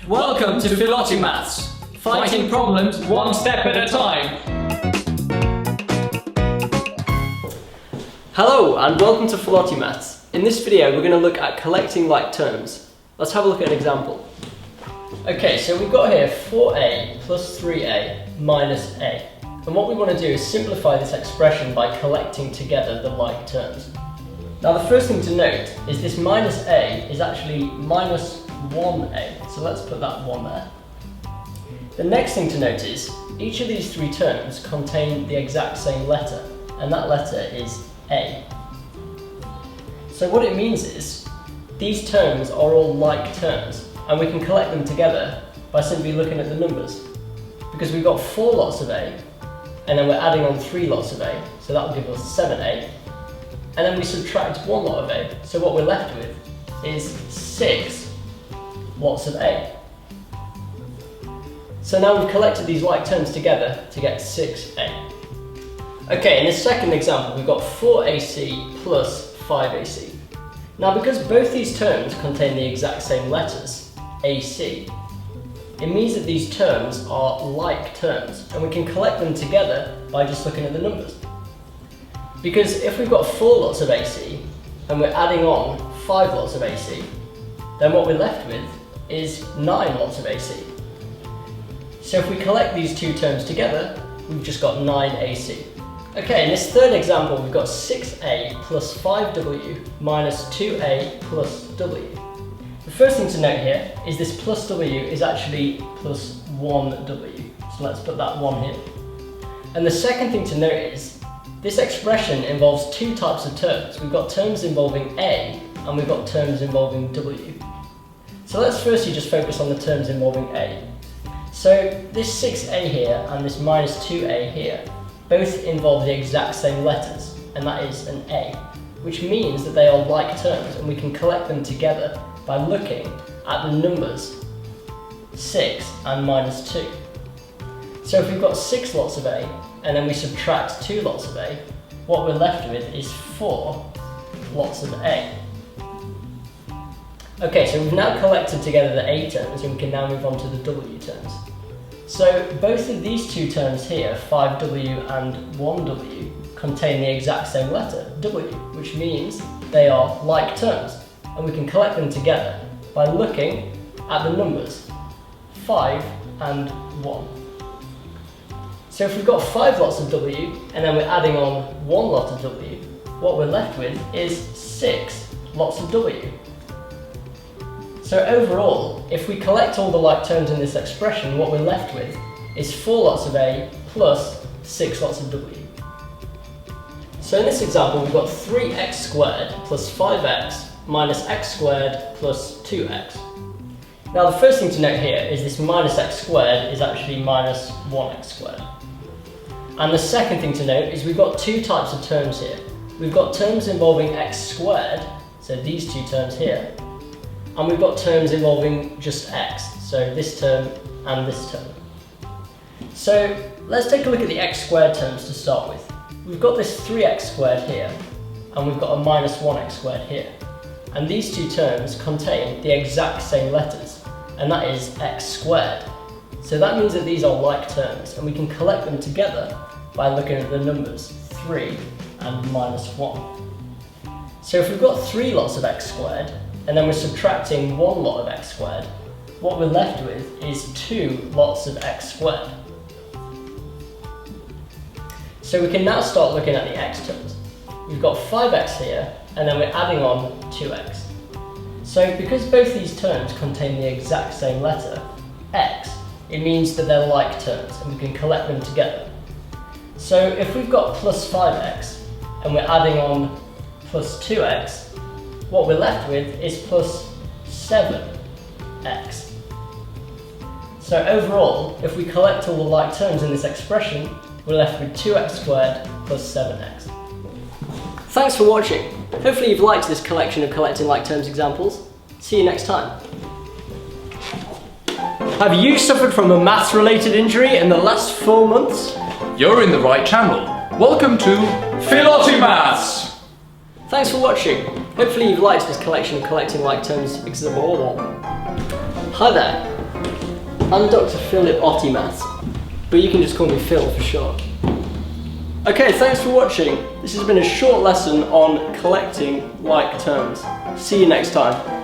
Welcome to Philotimaths, fighting problems one step at a time. Hello and welcome to Philotimaths. In this video we're going to look at collecting like terms. Let's have a look at an example. Okay, so we've got here 4a plus 3a minus a. And what we want to do is simplify this expression by collecting together the like terms. Now the first thing to note is this minus a is actually minus 1a, so let's put that 1 there. The next thing to note is each of these three terms contain the exact same letter, and that letter is a. So what it means is these terms are all like terms, and we can collect them together by simply looking at the numbers. Because we've got 4 lots of a, and then we're adding on 3 lots of a, so that will give us 7a. And then we subtract 1 lot of a, so what we're left with is 6 lots of a. So now we've collected these like terms together to get 6a. Okay, in this second example we've got 4ac plus 5ac. Now because both these terms contain the exact same letters, ac, it means that these terms are like terms, and we can collect them together by just looking at the numbers. Because if we've got 4 lots of AC and we're adding on 5 lots of AC, then what we're left with is 9 lots of AC. So if we collect these two terms together, we've just got 9AC. Okay, in this third example we've got 6a plus 5w minus 2a plus w. The first thing to note here is this plus w is actually plus 1w, so let's put that 1 here. And the second thing to note is this expression involves 2 types of terms. We've got terms involving a, and we've got terms involving w. So let's firstly just focus on the terms involving a. So this 6a here and this minus 2a here both involve the exact same letters, and that is an a, which means that they are like terms, and we can collect them together by looking at the numbers 6 and minus 2. So if we've got 6 lots of a, and then we subtract 2 lots of a, what we're left with is 4 lots of a. Okay, so we've now collected together the a terms, and we can now move on to the w terms. So both of these two terms here, 5w and 1w, contain the exact same letter, w, which means they are like terms, and we can collect them together by looking at the numbers 5 and 1. So if we've got 5 lots of w, and then we're adding on 1 lot of w, what we're left with is 6 lots of w. So overall, if we collect all the like terms in this expression, what we're left with is 4 lots of a plus 6 lots of w. So in this example, we've got 3x squared plus 5x minus x squared plus 2x. Now the first thing to note here is this minus x squared is actually minus 1x squared. And the second thing to note is we've got 2 types of terms here. We've got terms involving x squared, so these 2 terms here, and we've got terms involving just x, so this term and this term. So let's take a look at the x squared terms to start with. We've got this 3x squared here, and we've got a minus 1x squared here. And these 2 terms contain the exact same letters, and that is x squared. So that means that these are like terms, and we can collect them together by looking at the numbers 3 and minus 1. So if we've got 3 lots of x squared, and then we're subtracting 1 lot of x squared, what we're left with is 2 lots of x squared. So we can now start looking at the x terms. We've got 5x here, and then we're adding on 2x. So because both these terms contain the exact same letter, x, it means that they're like terms, and we can collect them together. So if we've got plus 5x, and we're adding on plus 2x, what we're left with is plus 7x. So overall, if we collect all the like terms in this expression, we're left with 2x squared plus 7x. Thanks for watching. Hopefully you've liked this collection of collecting like terms examples. See you next time. Have you suffered from a maths-related injury in the last 4 months? You're in the right channel. Welcome to Philotimaths! Thanks for watching. Hopefully you've liked this collection of collecting like terms example. Hi there. I'm Dr. Philotimaths, but you can just call me Phil for short. Okay, thanks for watching. This has been a short lesson on collecting like terms. See you next time.